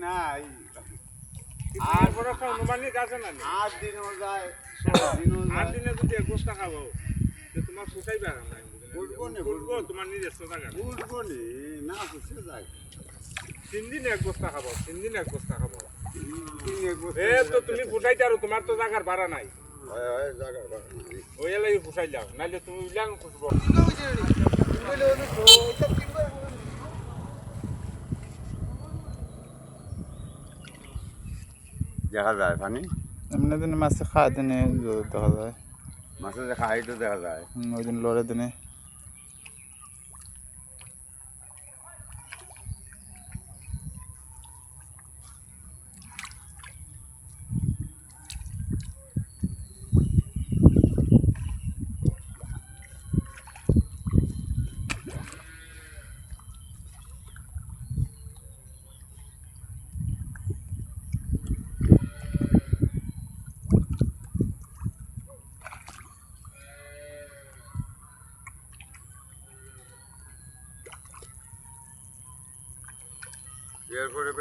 নাই। আর বড় একটা অনুমানিক আছে না? 8 দিনও যায়, 16 দিনও 8 যায়। দিনে যদি এক বস্তা খাবো তো তোমার ফুটাই পারে না। ফুটবো নি, ফুটবো তোমার নিজস্ব জায়গা। ফুটবো নি, না ফুটে যায়। 3 দিন এক বস্তা খাবো, 3 দিন এক বস্তা খাবো। এক বছর এ তো তুমি ফুটাইতে আর তোমার তো জায়গার ভাড়া নাই। হয় জায়গা বাড়া। ওই এলাই ফুটাই যাও, নাইলে তুমি উইলাং ফুটবো। দেখা যায় পানি, এমনি দিনে মাছে খাওয়া দিনে দেখা যায়। মাছে যে খাই তো দেখা যায়। ওই দিন লড়ে দিনে এরপরে